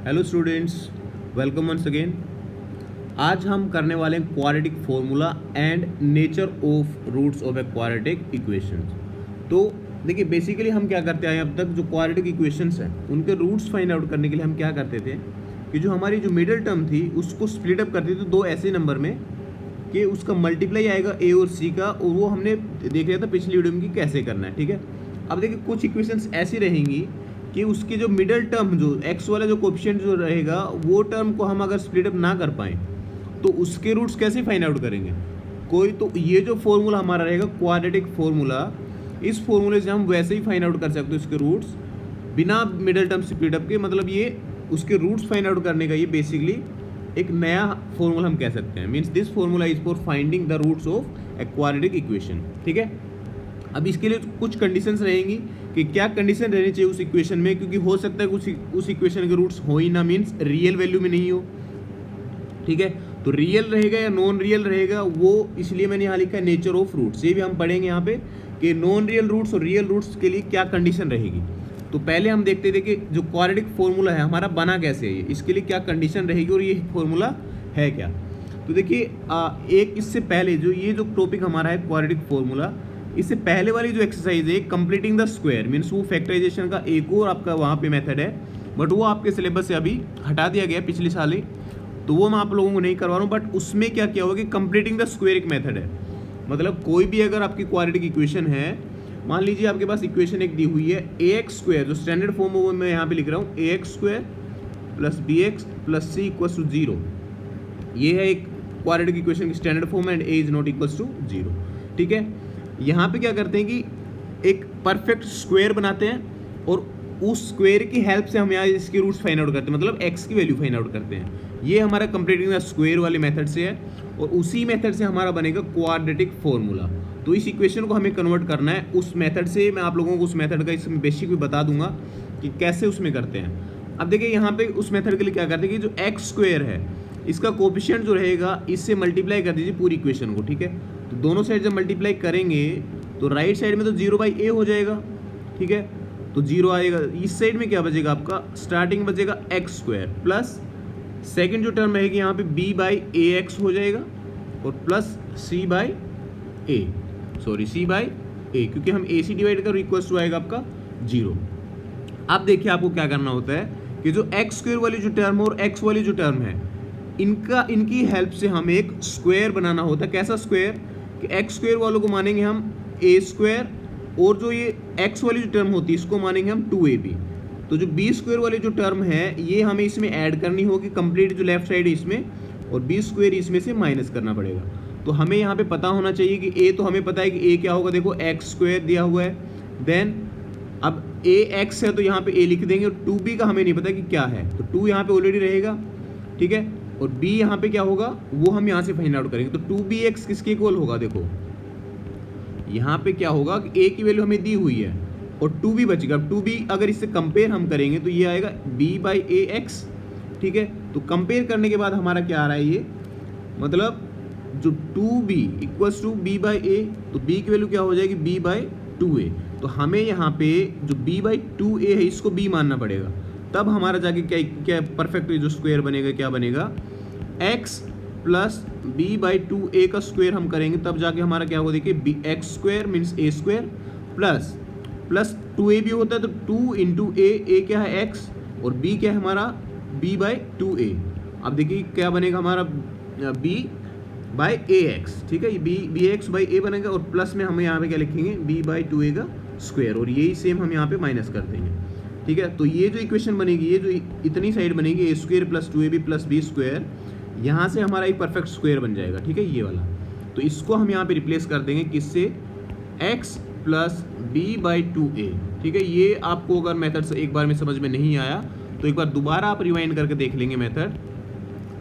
Hello students, welcome once again. आज हम करने वाले हैं quadratic formula and nature of roots of a quadratic equations. तो देखिए, बेसिकली हम क्या करते आए अब तक, जो क्वाड्रेटिक इक्वेशंस हैं उनके रूट्स फाइंड आउट करने के लिए हम क्या करते थे कि जो हमारी जो मिडिल टर्म थी उसको स्प्लिट अप करते थे दो ऐसे नंबर में कि उसका मल्टीप्लाई आएगा ए और सी का, और वो हमने देख लिया था पिछली वीडियो में कि कैसे करना है। ठीक है, अब देखिए कुछ इक्वेशंस ऐसी रहेंगी कि उसकी जो मिडल टर्म, जो एक्स वाला जो कोएफिशिएंट जो रहेगा, वो टर्म को हम अगर स्प्लिट अप ना कर पाएँ तो उसके रूट्स कैसे फाइंड आउट करेंगे कोई। तो ये जो फॉर्मूला हमारा रहेगा क्वाड्रेटिक फॉर्मूला, इस फॉर्मूले से हम वैसे ही फाइंड आउट कर सकते हैं उसके रूट्स बिना मिडल टर्म स्प्लिट अप के। मतलब ये उसके रूट्स फाइंड आउट करने का ये बेसिकली एक नया फॉर्मूला हम कह सकते हैं। Means this formula is for finding the roots of a quadratic equation. ठीक है, अब इसके लिए कुछ कंडीशंस रहेंगी कि क्या कंडीशन रहनी चाहिए उस इक्वेशन में, क्योंकि हो सकता है कुछ उस इक्वेशन के रूट्स हो ही ना, मीन्स रियल वैल्यू में नहीं हो। ठीक है, तो रियल रहेगा या नॉन रियल रहेगा वो, इसलिए मैंने यहाँ लिखा है नेचर ऑफ रूट्स। ये भी हम पढ़ेंगे यहाँ पे कि नॉन रियल रूट्स और रियल रूट्स के लिए क्या कंडीशन रहेगी। तो पहले हम देखते थे कि जो क्वाड्रेटिक फॉर्मूला है हमारा बना कैसे है, इसके लिए क्या कंडीशन रहेगी और ये फॉर्मूला है क्या। तो देखिए एक इससे पहले जो ये जो टॉपिक हमारा है क्वाड्रेटिक फॉर्मूला, इससे पहले वाली जो एक्सरसाइज है कंप्लीटिंग द स्क्वायर, मीन्स वो फैक्टराइजेशन का एक और आपका वहाँ पे मेथड है, बट वो आपके सिलेबस से अभी हटा दिया गया पिछले साल ही, तो वो मैं आप लोगों को नहीं करवा रहा हूँ। बट उसमें क्या किया होगा कि कंप्लीटिंग द स्क्वायर एक मेथड है। मतलब कोई भी अगर आपकी क्वाड्रेटिक इक्वेशन है, मान लीजिए आपके पास इक्वेशन एक दी हुई है ए एक्स स्क्वायर, जो स्टैंडर्ड फॉर्म में मैं यहाँ पे लिख रहा हूँ a x square plus b x plus c equals to 0। ये है एक क्वाड्रेटिक इक्वेशन की standard form and a is not equals to 0। ठीक है, यहाँ पे क्या करते हैं कि एक परफेक्ट स्क्वायर बनाते हैं और उस स्क्वायर की हेल्प से हम यहाँ इसके रूट्स फाइंड आउट करते हैं, मतलब एक्स की वैल्यू फाइंड आउट करते हैं। ये हमारा कंप्लीटिंग द स्क्वायर वाले मेथड से है और उसी मेथड से हमारा बनेगा क्वाड्रेटिक फॉर्मूला। तो इस इक्वेशन को हमें कन्वर्ट करना है उस मेथड से। मैं आप लोगों को उस मेथड का इसमें बेसिक भी बता दूंगा कि कैसे उसमें करते हैं। अब देखिए यहाँ पे उस मेथड के लिए क्या करते हैं कि जो एक्स स्क्वायर है इसका कोएफिशिएंट जो रहेगा इससे मल्टीप्लाई कर दीजिए पूरी इक्वेशन को। ठीक है, तो दोनों साइड जब मल्टीप्लाई करेंगे तो राइट साइड में तो 0/a हो जाएगा। ठीक है, तो 0 आएगा। इस साइड में क्या बचेगा आपका, स्टार्टिंग बचेगा एक्स स्क्वायर प्लस सेकेंड जो टर्म रहेगी यहाँ पे b/ax हो जाएगा और प्लस c/a, क्योंकि हम a से डिवाइड कर इक्वल्स टू आएगा आपका 0। अब देखिए आपको क्या करना होता है कि जो एक्स स्क्वायर वाली जो टर्म है और एक्स वाली जो टर्म है इनकी हेल्प से हमें एक स्क्वायर बनाना होता है। कैसा स्क्वायर कि एक्स स्क्वायर वालों को मानेंगे हम ए स्क्वायर और जो ये एक्स वाली जो टर्म होती है इसको मानेंगे हम 2ab। तो जो बी स्क्वायर वाली जो टर्म है ये हमें इसमें ऐड करनी होगी, कंप्लीट जो लेफ्ट साइड है इसमें, और बी स्क्वायर इसमें से माइनस करना पड़ेगा। तो हमें यहाँ पे पता होना चाहिए कि ए, तो हमें पता है कि ए क्या होगा, देखो एक्स स्क्वायर दिया हुआ है, देन अब ए एक्स है तो यहाँ पे ए लिख देंगे और 2b का हमें नहीं पता कि क्या है, तो 2 यहाँ पे ऑलरेडी रहेगा। ठीक है, और b यहाँ पे क्या होगा वो हम यहाँ से फाइंड आउट करेंगे। तो 2bx किसके इक्वल होगा, देखो यहाँ पे क्या होगा कि a की वैल्यू हमें दी हुई है और 2b बचेगा। 2b अगर इससे कंपेयर हम करेंगे तो ये आएगा b/ax। ठीक है, तो कंपेयर करने के बाद हमारा क्या आ रहा है, ये मतलब जो 2b इक्वल्स टू b/a, तो b की वैल्यू क्या हो जाएगी b/2a। तो हमें यहाँ पे जो b/2a है इसको b मानना पड़ेगा, तब हमारा जाके क्या परफेक्ट जो स्क्वायर बनेगा, क्या बनेगा x प्लस b/2a का स्क्वायर हम करेंगे, तब जाके हमारा क्या होगा, देखिए x square means a square plus 2a भी होता है तो 2 इंटू a क्या है x और b क्या है हमारा b/2a। अब देखिए क्या बनेगा हमारा b/ax। ठीक है, ये bx/a बनेगा और प्लस में हम यहाँ पे क्या लिखेंगे b/2a का स्क्वायर, और यही सेम हम यहाँ पे माइनस कर देंगे। ठीक है, तो ये जो इक्वेशन बनेगी, ये जो इतनी साइड बनेगी a square plus 2ab plus b square, यहाँ से हमारा एक परफेक्ट स्क्वायर बन जाएगा। ठीक है, ये वाला, तो इसको हम यहाँ पे रिप्लेस कर देंगे किससे, x प्लस b/2a। ठीक है, ये आपको अगर मेथड से एक बार में समझ में नहीं आया तो एक बार दोबारा आप रिवाइंड करके देख लेंगे मेथड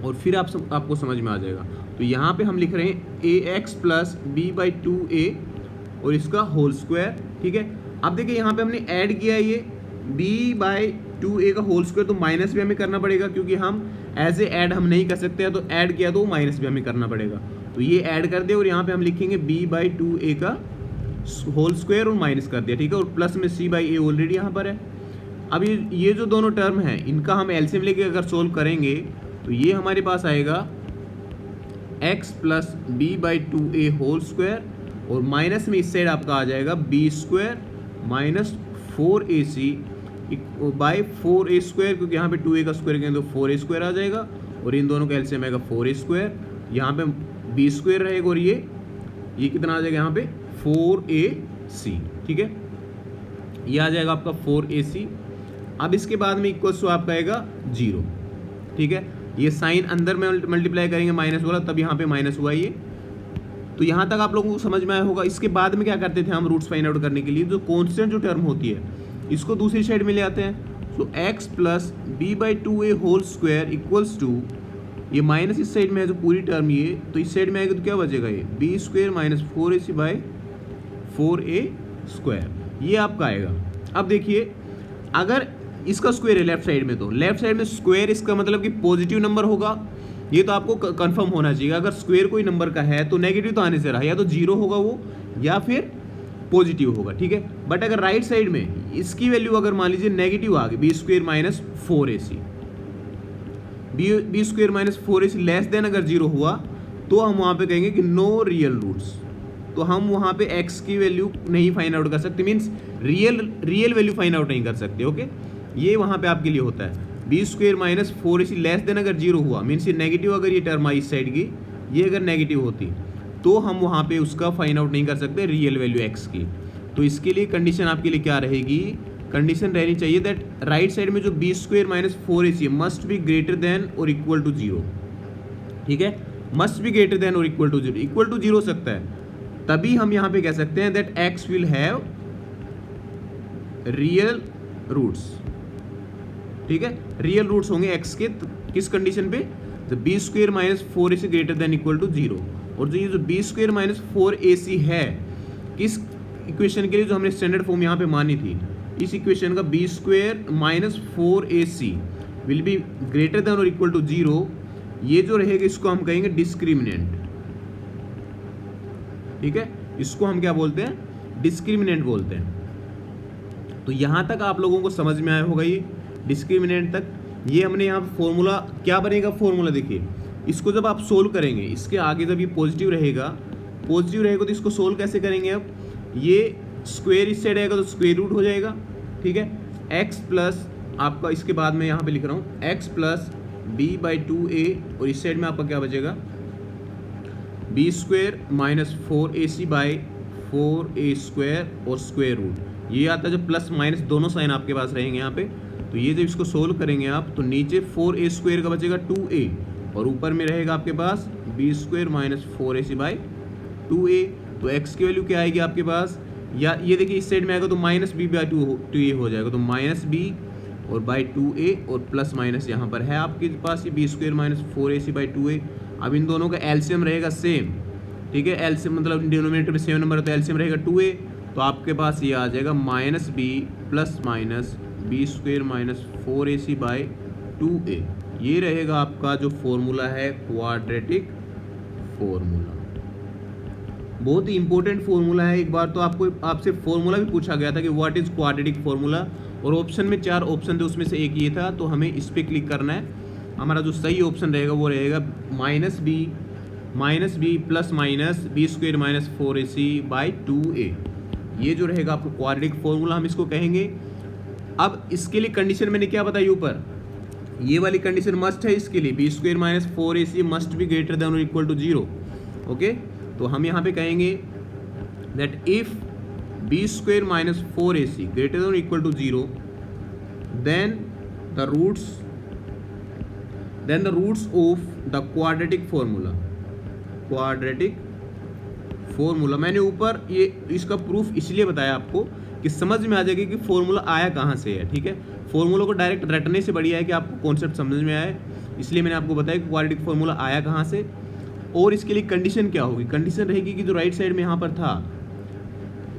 और फिर आपको समझ में आ जाएगा। तो यहाँ पे हम लिख रहे हैं ax प्लस b/2a और इसका होल स्क्वायर। ठीक है, अब देखिए यहाँ पे हमने ऐड किया है ये b/2a का होल स्क्वायर, तो माइनस भी हमें करना पड़ेगा क्योंकि हम एज ए ऐड हम नहीं कर सकते हैं, तो ऐड किया तो माइनस भी हमें करना पड़ेगा। तो ये ऐड कर दे और यहाँ पे हम लिखेंगे b/2a का होल स्क्वायर और माइनस कर दिया। ठीक है, और प्लस में c/a ऑलरेडी यहाँ पर है। अब ये जो दोनों टर्म हैं इनका हम एलसीएम लेके अगर सोल्व करेंगे तो ये हमारे पास आएगा x plus B by 2a whole square और माइनस में इस साइड आपका आ जाएगा B square minus 4ac by 4a square, क्योंकि यहाँ पे 2a का स्क्वायर करेंगे तो 4a स्क्वायर आ जाएगा और इन दोनों का एलसीएम आएगा 4a स्क्वायर, यहाँ पे b स्क्वायर रहेगा और ये कितना आ जाएगा यहाँ पे 4ac। ठीक है, ये आ जाएगा आपका 4ac। अब इसके बाद में इक्वल टू आपका आएगा 0। ठीक है, ये साइन अंदर में मल्टीप्लाई करेंगे माइनस वाला, तब यहाँ पे माइनस हुआ ये। तो यहाँ तक आप लोगों को समझ में आया होगा। इसके बाद में क्या करते थे हम रूट्स फाइंड आउट करने के लिए, जो कॉन्स्टेंट जो टर्म होती है इसको दूसरी साइड में ले आते हैं। So x plus B by 2a whole square equals to, ये माइनस इस साइड में है जो पूरी टर्म ये, तो इस साइड में आएगा तो क्या बचेगा ये B square minus 4ac by 4a square, ये आपका आएगा। अब देखिए अगर इसका स्क्वायर है लेफ्ट साइड में, तो लेफ्ट साइड में स्क्वायर इसका मतलब कि पॉजिटिव नंबर होगा, ये तो आपको कंफर्म होना चाहिए। अगर स्क्वायर कोई नंबर का है तो नेगेटिव तो आने से रहा, या तो 0 होगा वो या फिर पॉजिटिव होगा। ठीक है, बट अगर राइट साइड में इसकी वैल्यू अगर मान लीजिए नेगेटिव आ गई B square minus 4ac, B square minus 4ac less than अगर 0 हुआ तो हम वहाँ पे कहेंगे कि नो रियल रूट्स, तो हम वहाँ पे x की वैल्यू नहीं फाइंड आउट कर सकते, means real value find out नहीं कर सकते। ओके, ये वहाँ पे आपके लिए होता है। B square minus 4ac less than अगर 0 हुआ, मीन्स ये नेगेटिव, अगर ये टर्म आई इस साइड की, ये अगर नेगेटिव होती तो हम वहाँ पे उसका फाइंड आउट नहीं कर सकते रियल वैल्यू x की। तो इसके लिए कंडीशन आपके लिए क्या रहेगी, कंडीशन रहनी चाहिए दैट राइट साइड में जो B square minus 4ac must be greater than और इक्वल टू 0। ठीक है, मस्ट बी ग्रेटर देन और इक्वल टू 0, इक्वल टू 0 हो सकता है, तभी हम यहाँ पे कह सकते हैं that x will have real roots. ठीक है, रियल रूट्स होंगे x के, किस कंडीशन पे, जब B square minus 4ac greater than equal to 0। और जो ये जो बी स्क्वायर माइनस 4ac है, किस इक्वेशन के लिए जो हमने स्टैंडर्ड फॉर्म यहाँ पे मानी थी, इस इक्वेशन का B square minus 4ac will be greater than और इक्वल टू 0, ये जो रहेगा इसको हम कहेंगे डिस्क्रिमिनेंट। ठीक है, इसको हम क्या बोलते हैं, डिस्क्रिमिनेंट बोलते हैं। तो यहाँ तक आप लोगों को समझ में आया होगा ये डिस्क्रिमिनेंट तक। ये हमने यहाँ फॉर्मूला क्या बनेगा, फॉर्मूला देखिए, इसको जब आप सोल्व करेंगे, इसके आगे जब ये पॉजिटिव रहेगा तो इसको सोल्व कैसे करेंगे। अब ये स्क्वायर इस साइड आएगा तो स्क्वायर रूट हो जाएगा। ठीक है, x प्लस आपका, इसके बाद में यहाँ पे लिख रहा हूँ x plus B by 2a, और इस साइड में आपका क्या बचेगा B square minus 4ac by 4a square और स्क्वायर रूट। ये आता है जब प्लस माइनस दोनों साइन आपके पास रहेंगे यहाँ पे, तो ये जब इसको सोल्व करेंगे आप तो नीचे 4a स्क्वायर का बचेगा 2a और ऊपर में रहेगा आपके पास b square minus 4ac by 2a। तो x की वैल्यू क्या आएगी आपके पास, या ये देखिए इस साइड में आएगा तो माइनस बी बाई 2a हो जाएगा, तो माइनस बी और बाई 2a और प्लस माइनस यहाँ पर है आपके पास ये B square minus 4ac by 2a। अब इन दोनों का एलसीएम रहेगा सेम। ठीक है, एलसीएम मतलब डिनोमिनेटर में सेम नंबर है तो एलसीएम रहेगा 2a, तो आपके पास ये आ जाएगा minus B plus minus B square minus 4ac by 2a। ये रहेगा आपका जो फॉर्मूला है क्वाड्रेटिक फॉर्मूला। बहुत ही इंपॉर्टेंट फॉर्मूला है। एक बार तो आपसे फॉर्मूला भी पूछा गया था कि व्हाट इज क्वाड्रेटिक फॉर्मूला, और ऑप्शन में 4 ऑप्शन थे, उसमें से एक ये था, तो हमें इस पर क्लिक करना है। हमारा जो सही ऑप्शन रहेगा वो रहेगा minus B plus minus B square minus 4ac by 2a। ये जो रहेगा आपको क्वाड्रेटिक फॉर्मूला हम इसको कहेंगे। अब इसके लिए कंडीशन मैंने क्या बताई ऊपर, ये वाली कंडीशन मस्ट है इसके लिए, b square minus 4ac must be greater than और इक्वल टू 0। ओके, तो हम यहाँ पे कहेंगे that if b square minus 4ac greater than और equal to 0 then the roots of the quadratic formula मैंने ऊपर ये इसका प्रूफ इसलिए बताया आपको कि समझ में आ जाएगी कि फॉर्मूला आया कहाँ से है। ठीक है, फॉर्मूला को डायरेक्ट रटने से बढ़िया है कि आपको कॉन्सेप्ट समझ में आए, इसलिए मैंने आपको बताया कि क्वाड्रेटिक फॉर्मूला आया कहाँ से। और इसके लिए कंडीशन क्या होगी, कंडीशन रहेगी कि जो राइट साइड में यहाँ पर था,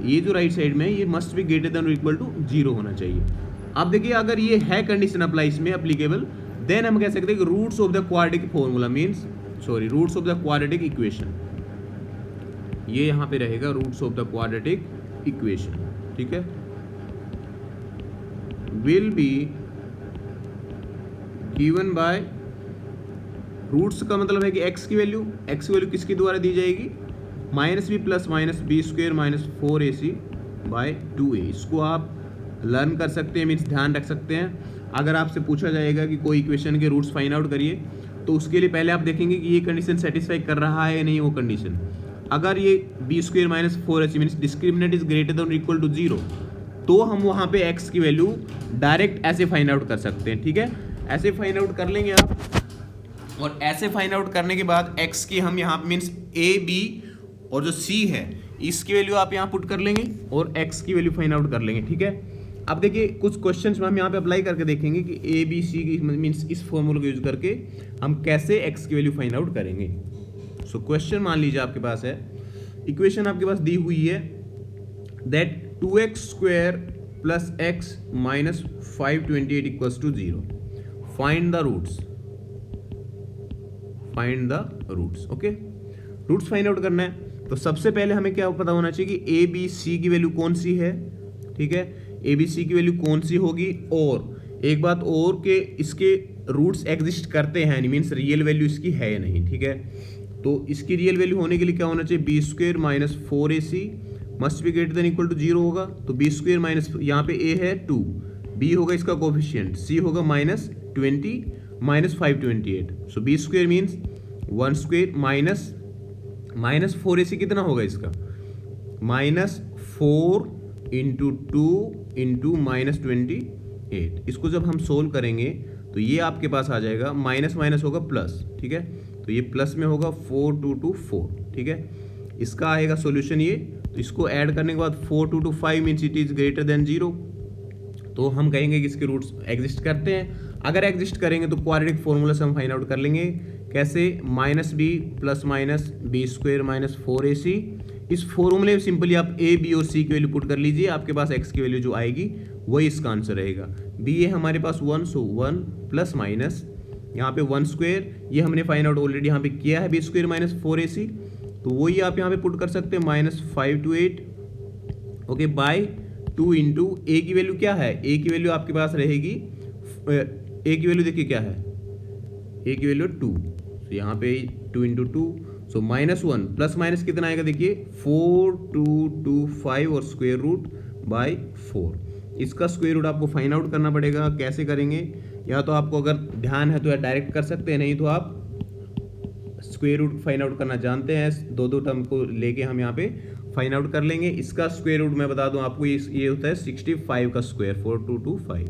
ये जो राइट साइड में ये मस्ट बी ग्रेटर देन और इक्वल टू 0 होना चाहिए। अब देखिए अगर ये है कंडीशन अप्लाई इसमें एप्लीकेबल, देन हम कह सकते हैं कि roots of the quadratic formula roots of the quadratic equation, ये यहाँ पे रहेगा roots of the quadratic equation. ठीक है, will be given by roots का मतलब है कि x की वैल्यू किसके द्वारा दी जाएगी, minus B plus minus B square minus 4ac by 2a। इसको आप लर्न कर सकते हैं, मीन्स ध्यान रख सकते हैं। अगर आपसे पूछा जाएगा कि कोई इक्वेशन के रूट्स फाइंड आउट करिए, तो उसके लिए पहले आप देखेंगे कि ये कंडीशन सेटिस्फाई कर रहा है या नहीं वो कंडीशन। अगर ये B square minus 4ac means discriminant is greater than equal to 0, तो हम वहाँ पे x की वैल्यू डायरेक्ट ऐसे फाइंड आउट कर सकते हैं। ठीक है, ऐसे फाइंड आउट कर लेंगे आप, और ऐसे फाइंड आउट करने के बाद x की हम यहाँ मीन्स a b और जो c है इसकी वैल्यू आप यहाँ पुट कर लेंगे और x की वैल्यू फाइंड आउट कर लेंगे। ठीक है, अब देखिए कुछ क्वेश्चंस में हम यहाँ पे अप्लाई करके देखेंगे कि a b c की मीन्स इस फॉर्मूला को यूज करके हम कैसे x की वैल्यू फाइंड आउट करेंगे। सो क्वेश्चन मान लीजिए आपके पास है, इक्वेशन आपके पास दी हुई है that 2x square plus x minus 528 equals to 0। Find the roots, okay. Roots find out करना है तो सबसे पहले हमें क्या पता होना चाहिए कि ए बी सी की वैल्यू कौन सी है। ठीक है, ए बी सी की वैल्यू कौन सी होगी, और एक बात और के इसके रूट्स एग्जिस्ट करते हैं, मीन्स रियल वैल्यू इसकी है या नहीं। ठीक है, तो इसकी रियल वैल्यू होने के लिए क्या होना चाहिए, B square minus 4ac must be greater than equal to 0 होगा। तो बी स्क्वेयर माइनस, यहाँ पे a है 2, b होगा इसका कोफिशिएंट, c होगा minus 20 minus 528। So b square means 1 square minus 4ac कितना होगा इसका, माइनस 4 इंटू 2 इंटू माइनस 28। इसको जब हम सोल्व करेंगे तो ये आपके पास आ जाएगा, माइनस माइनस होगा प्लस। ठीक है, तो ये प्लस में होगा 4 2 2 4। ठीक है, इसका आएगा सॉल्यूशन ये, तो इसको ऐड करने के बाद 4 2 2 5 means it is greater then 0। तो हम कहेंगे कि इसके रूट्स एग्जिस्ट करते हैं। अगर एग्जिस्ट करेंगे तो क्वाड्रेटिक फॉर्मूला से हम फाइंड आउट कर लेंगे कैसे, minus B plus minus B square minus 4ac। इस फॉर्मूले में सिंपली आप a b और c की वैल्यू पुट कर लीजिए, आपके पास x की वैल्यू जो आएगी वही इसका आंसर रहेगा। b है हमारे पास 1, सो 1 प्लस माइनस यहाँ पे 1 स्क्वेयर, ये हमने फाइंड आउट ऑलरेडी यहाँ पे किया है, बी स्क्वेयर माइनस 4ac, तो वही आप यहाँ पे पुट कर सकते हैं, माइनस 528 ओके बाय 2 इंटू ए की वैल्यू क्या है, ए की वैल्यू आपके पास रहेगी, ए की वैल्यू देखिए क्या है, ए की वैल्यू 2, तो यहाँ पे 2 into 2, so minus 1 plus minus कितना आएगा देखिए 4 2 2 5 और स्क्वायर रूट बाय 4। इसका स्क्वायर रूट आपको फाइंड आउट करना पड़ेगा। कैसे करेंगे, या तो आपको अगर ध्यान है तो डायरेक्ट कर सकते हैं, नहीं तो आप स्क्वायर रूट फाइंड आउट करना जानते हैं, दो टर्म को लेके हम यहाँ पे फाइंड आउट कर लेंगे। इसका स्क्वायर रूट मैं बता दूं आपको, ये होता है 65 का स्क्वायर, 4 2 2 5।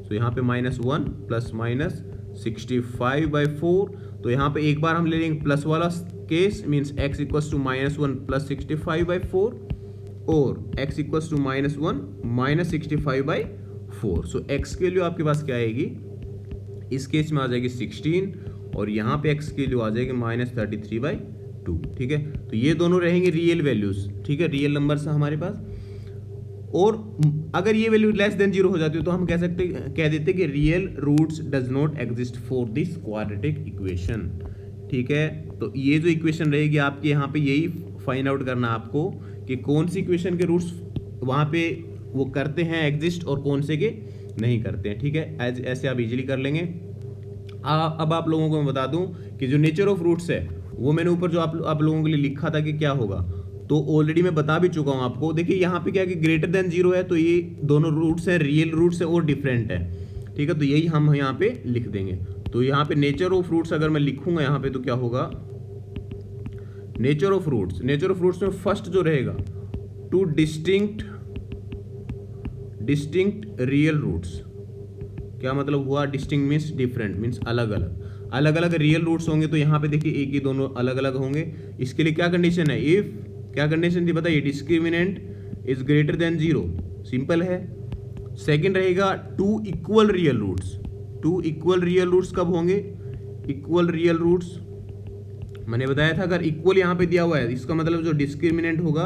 तो यहाँ पे माइनस 1 प्लस माइनस 65 बाई 4, तो यहाँ पे एक बार हम ले लेंगे प्लस वाला case, means x equals to minus 1 plus 65 by 4 और x equals to minus 1 minus 65 by 4। So x की वैल्यू आपके पास क्या आएगी, इस केस में आ जाएगी 16 और यहाँ पे x की वैल्यू आ जाएगी माइनस 33 बाई 2। ठीक है, तो ये दोनों रहेंगे रियल वैल्यूज। ठीक है, रियल नंबर्स है हमारे पास, और अगर ये वैल्यू लेस देन 0 हो जाती है तो हम कह देते कि real roots does not exist for this quadratic equation. ठीक है, तो ये जो इक्वेशन रहेगी आपके यहाँ पे, यही फाइंड आउट करना आपको कि कौन सी इक्वेशन के रूट्स वहाँ पे वो करते हैं एग्जिस्ट और कौन से के नहीं करते हैं। ठीक है, ऐसे आप इजीली कर लेंगे। अब आप लोगों को मैं बता दूं कि जो नेचर ऑफ रूट्स है वो मैंने ऊपर जो आप लोगों के लिए लिखा था कि क्या होगा, तो ऑलरेडी मैं बता भी चुका हूं आपको। देखिए यहाँ पे क्या है कि ग्रेटर देन 0 है, तो ये दोनों रूट्स हैं, रियल रूट्स है और डिफरेंट है। ठीक है, तो यही हम यहाँ पे लिख देंगे। तो यहाँ पे नेचर ऑफ रूट्स अगर मैं लिखूंगा यहाँ पे तो क्या होगा, नेचर ऑफ रूट्स में फर्स्ट जो रहेगा, टू डिस्टिंक्ट रियल रूट्स। क्या मतलब हुआ, डिस्टिंक्ट मीन्स डिफरेंट, मीन्स अलग अलग रियल रूट्स होंगे। तो यहाँ पे देखिए एक ही दोनों अलग अलग होंगे। इसके लिए क्या कंडीशन है, इफ क्या कंडीशन थी बताइए, discriminant is greater then 0, simple है। सेकंड रहेगा टू इक्वल रियल रूट्स कब होंगे, इक्वल रियल रूट्स मैंने बताया था, अगर इक्वल यहाँ पे दिया हुआ है इसका मतलब जो डिस्क्रिमिनेंट होगा,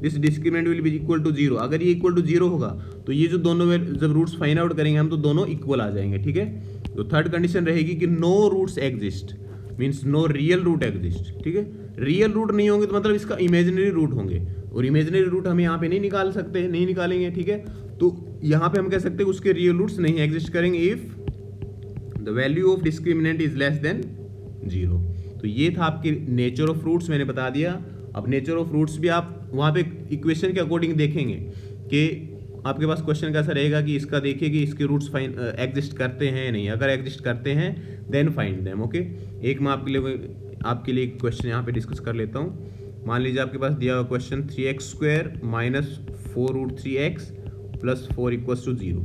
this discriminant will be equal to 0। अगर ये इक्वल टू 0 होगा तो ये जो दोनों जब रूट्स फाइंड आउट करेंगे हम तो दोनों इक्वल आ जाएंगे। ठीक है, तो थर्ड कंडीशन रहेगी कि no roots exist, means no real root exist. ठीक है, रियल रूट नहीं होंगे तो मतलब इसका इमेजिनरी रूट होंगे, और इमेजिनरी रूट हम यहाँ पे नहीं निकालेंगे। ठीक है, तो यहाँ पे हम कह सकते हैं उसके रियल रूट्स नहीं एग्जिस्ट करेंगे if the value of discriminant is less than 0। तो ये था आपके नेचर ऑफ रूट्स, मैंने बता दिया। अब नेचर ऑफ रूट्स भी आप वहाँ पे इक्वेशन के अकॉर्डिंग देखेंगे कि आपके पास क्वेश्चन कैसा रहेगा कि इसका देखिए कि इसके रूट्स फाइन एग्जिस्ट करते हैं या नहीं। अगर एग्जिस्ट करते हैं देन फाइंड देम। ओके, एक मैं आपके लिए क्वेश्चन यहाँ पे डिस्कस कर लेता हूँ। मान लीजिए आपके पास दिया हुआ question 3x² minus 4√3x plus 4 equals to 0,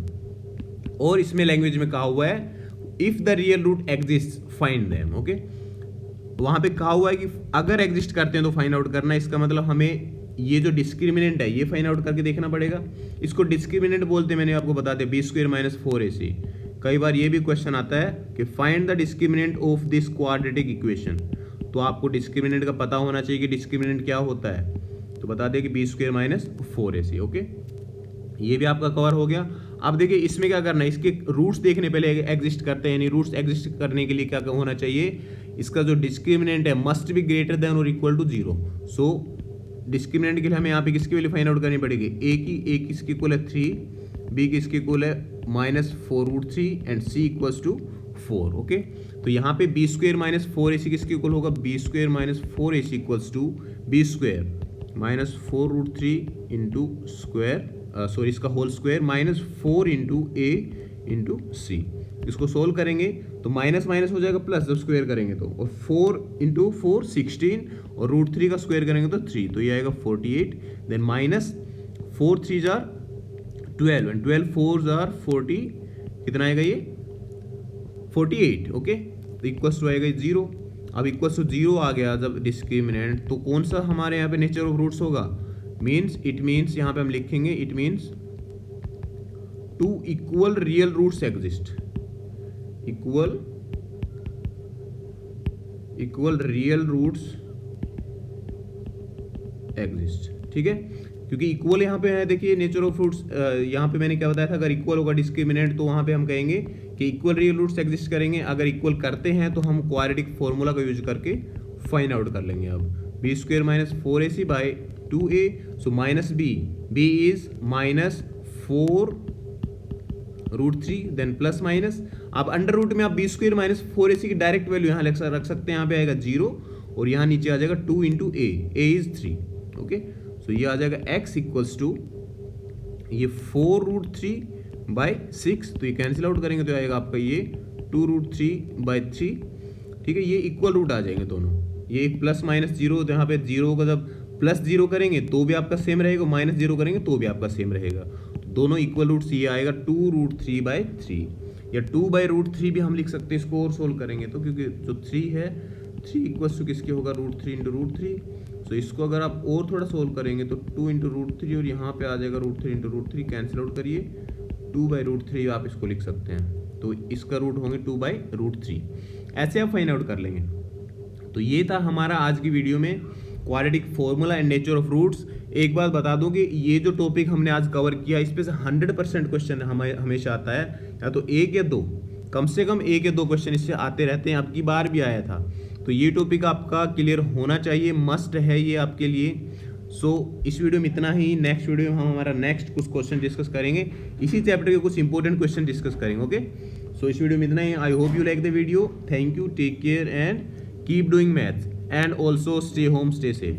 और इसमें लैंग्वेज में कहा हुआ है if the real root exist find them. Okay, वहाँ पे कहा हुआ है कि अगर एग्जिस्ट करते हैं तो फाइंड आउट करना। इसका मतलब हमें ये जो डिस्क्रिमिनेंट है ये फाइंड आउट करके देखना पड़ेगा। इसको डिस्क्रिमिनेंट बोलते हैं, मैंने आपको बता दिया, b² माइनस 4ac। कई बार ये भी क्वेश्चन आता है कि find the discriminant of this quadratic equation. तो आपको डिस्क्रिमिनेंट का पता होना चाहिए कि डिस्क्रिमिनेंट क्या होता है। तो बता दें कि b² माइनस 4ac। ओके, ये भी आपका कवर हो गया। अब देखिए इसमें क्या करना है, इसके रूट्स देखने पहले एग्जिस्ट करते हैं नहीं। रूट्स एग्जिस्ट करने के लिए क्या होना चाहिए, इसका जो डिस्क्रिमिनेंट है मस्ट बी ग्रेटर देन और इक्वल टू 0। सो डिस्क्रिमिनेंट के लिए हमें यहाँ पे किसकी वैल्यू फाइंड आउट करनी पड़ेगी, a किसकी इक्वल है 3, b किसकी इक्वल है minus 4√3 and c equals to 4। Okay, तो यहाँ पे b² माइनस 4ac किसकी इक्वल होगा, b² minus 4ac equals to b² minus 4√3 into square, sorry इसका whole square minus 4 into a into c। इसको सोल्व करेंगे तो माइनस माइनस हो जाएगा प्लस, जब स्क्वायर करेंगे तो, और 4 इंटू 4 16 और √3 का स्क्वायर करेंगे तो 3, तो ये आएगा 48। देन माइनस 4 3 जार 12 एंड 12 4 जार 40, कितना आएगा ये 48। ओके, तो इक्वल्स टू आएगा 0। अब इक्वल्स टू 0 आ गया जब डिस्क्रिमिनेंट, तो कौन सा हमारे यहाँ पे नेचर ऑफ रूट्स होगा, इट मीन्स यहाँ पे हम लिखेंगे it means 2 equal real roots exist. Equal real roots exist, ठीक है, क्योंकि इक्वल यहाँ पे है। देखिए नेचर ऑफ रूट्स, यहाँ पे मैंने क्या बताया था, अगर इक्वल होगा डिस्क्रिमिनेंट तो वहाँ पे हम कहेंगे कि इक्वल रियल रूट्स एग्जिस्ट करेंगे। अगर इक्वल करते हैं तो हम क्वाड्रेटिक फॉर्मूला का यूज करके फाइंड आउट कर लेंगे। अब b² minus 4ac by 2a, so minus b is minus 4√3 then plus minus, अब अंडर रूट में आप b² माइनस 4ac की डायरेक्ट वैल्यू यहाँ रख सकते हैं। यहाँ पे आएगा 0 और यहाँ नीचे आ जाएगा 2 इंटू a इज 3। ओके, सो ये आ जाएगा x इक्वल्स टू ये 4√3 बाई 6, तो ये कैंसिल आउट करेंगे तो आएगा आपका ये 2√3 बाई 3। ठीक है, ये इक्वल रूट आ जाएंगे दोनों। ये एक प्लस माइनस 0, तो यहाँ पे 0 का जब प्लस 0 करेंगे तो भी आपका सेम रहेगा, माइनस 0 करेंगे तो भी आपका सेम रहेगा। तो दोनों इक्वल रूट्स, ये आएगा 2√3 बाई 3, या 2/√3 भी हम लिख सकते हैं इसको और सोल्व करेंगे तो, क्योंकि जो 3 है 3 इक्वल्स टू किसके होगा √3 इंटू √3। सो इसको अगर आप और थोड़ा सोल्व करेंगे तो 2 इंटू √3 और यहाँ पे आ जाएगा √3 इंटू √3, कैंसिल आउट करिए 2/√3 आप इसको लिख सकते हैं। तो इसका रूट होंगे 2/√3, ऐसे आप फाइंड आउट कर लेंगे। तो ये था हमारा आज की वीडियो में quadratic formula and nature of roots. एक बात बता दूं कि ये जो टॉपिक हमने आज कवर किया इस पे से 100% क्वेश्चन हमेशा आता है, या तो 1 या 2, कम से कम 1 या 2 क्वेश्चन इससे आते रहते हैं। अब की बार भी आया था, तो ये टॉपिक आपका क्लियर होना चाहिए, मस्ट है ये आपके लिए। सो इस वीडियो में इतना ही। नेक्स्ट वीडियो में हम हमारा नेक्स्ट कुछ क्वेश्चन डिस्कस करेंगे, इसी चैप्टर के कुछ इंपॉर्टेंट क्वेश्चन डिस्कस करेंगे। ओके, सो इस वीडियो में इतना ही। I hope you like the video. Thank you, take care and keep doing maths and also stay home, stay safe.